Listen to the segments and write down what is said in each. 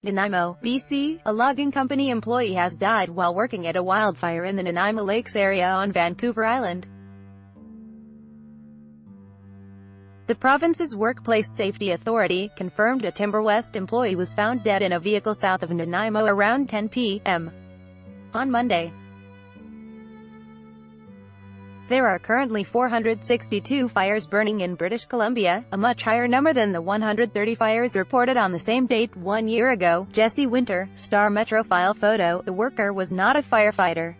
Nanaimo, BC, a logging company employee has died while working at a wildfire in the Nanaimo Lakes area on Vancouver Island. The province's Workplace Safety Authority confirmed a Timber West employee was found dead in a vehicle south of Nanaimo around 10 p.m. on Monday. There are currently 462 fires burning in British Columbia, a much higher number than the 130 fires reported on the same date 1 year ago. Jesse Winter, Star Metro file photo. The worker was not a firefighter.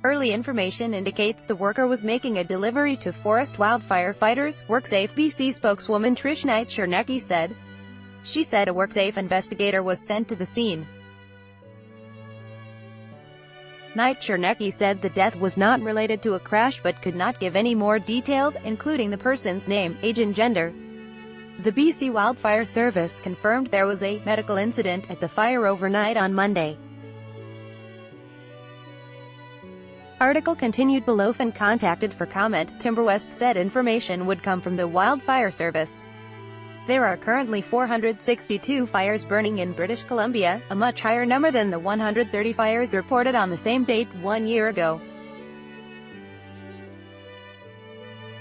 Early information indicates the worker was making a delivery to forest wildfire fighters, WorkSafe BC spokeswoman Trish Chernecki said. She said a WorkSafe investigator was sent to the scene. Chernecki said the death was not related to a crash but could not give any more details, including the person's name, age and gender. The BC Wildfire Service confirmed there was a medical incident at the fire overnight on Monday. Article continued below. When contacted for comment, Timber West said information would come from the Wildfire Service. There are currently 462 fires burning in British Columbia, a much higher number than the 130 fires reported on the same date 1 year ago.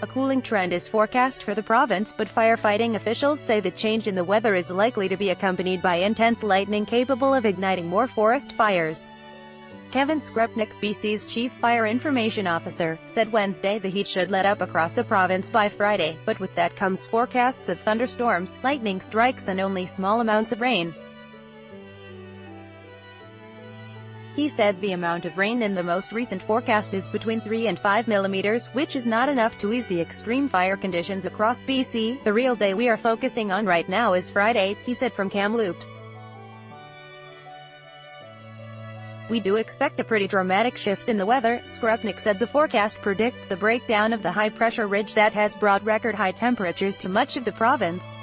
A cooling trend is forecast for the province, but firefighting officials say the change in the weather is likely to be accompanied by intense lightning capable of igniting more forest fires. Kevin Skrupnik, BC's Chief Fire Information Officer, said Wednesday the heat should let up across the province by Friday, but with that comes forecasts of thunderstorms, lightning strikes and only small amounts of rain. He said the amount of rain in the most recent forecast is between 3 and 5 millimeters, which is not enough to ease the extreme fire conditions across BC. The real day we are focusing on right now is Friday, he said from Kamloops. We do expect a pretty dramatic shift in the weather, Skrupnik said. The forecast predicts the breakdown of the high-pressure ridge that has brought record-high temperatures to much of the province.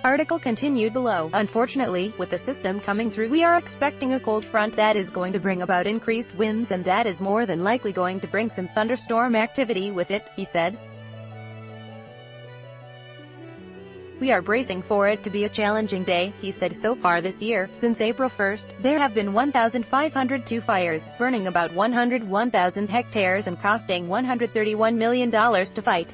Article continued below. Unfortunately, with the system coming through, we are expecting a cold front that is going to bring about increased winds, and that is more than likely going to bring some thunderstorm activity with it, he said. We are bracing for it to be a challenging day, he said. So far this year, since April 1st, there have been 1,502 fires, burning about 101,000 hectares and costing $131 million to fight.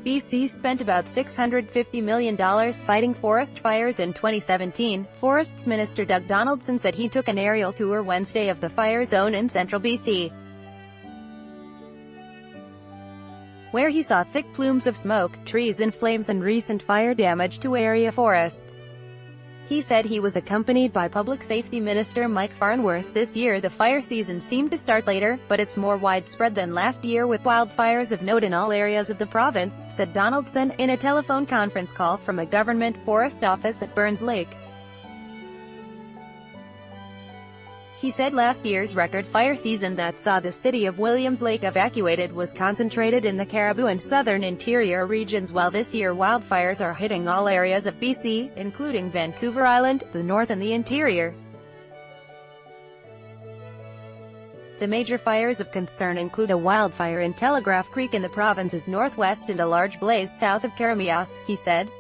BC spent about $650 million fighting forest fires in 2017. Forests Minister Doug Donaldson said he took an aerial tour Wednesday of the fire zone in central BC, where he saw thick plumes of smoke, trees in flames and recent fire damage to area forests. He said he was accompanied by Public Safety Minister Mike Farnworth. This year the fire season seemed to start later, but it's more widespread than last year with wildfires of note in all areas of the province, said Donaldson, in a telephone conference call from a government forest office at Burns Lake. He said last year's record fire season that saw the city of Williams Lake evacuated was concentrated in the Cariboo and southern interior regions, while this year wildfires are hitting all areas of BC, including Vancouver Island, the north and the interior. The major fires of concern include a wildfire in Telegraph Creek in the province's northwest and a large blaze south of Caramias, he said.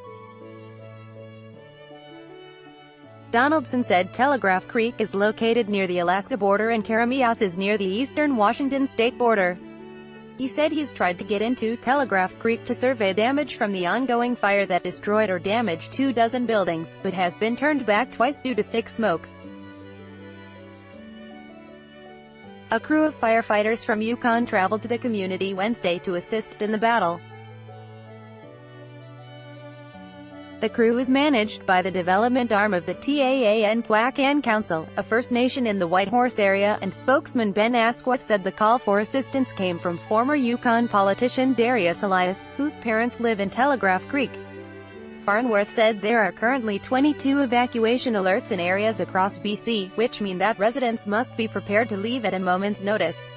Donaldson said Telegraph Creek is located near the Alaska border and Caramias is near the eastern Washington state border. He said he's tried to get into Telegraph Creek to survey damage from the ongoing fire that destroyed or damaged 24 buildings, but has been turned back twice due to thick smoke. A crew of firefighters from Yukon traveled to the community Wednesday to assist in the battle. The crew is managed by the development arm of the Taanquacan Council, a First Nation in the Whitehorse area, and spokesman Ben Asquith said the call for assistance came from former Yukon politician Darius Elias, whose parents live in Telegraph Creek. Farnworth said there are currently 22 evacuation alerts in areas across BC, which mean that residents must be prepared to leave at a moment's notice.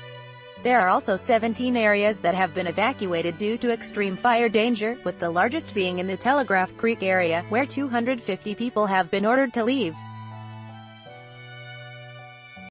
There are also 17 areas that have been evacuated due to extreme fire danger, with the largest being in the Telegraph Creek area, where 250 people have been ordered to leave.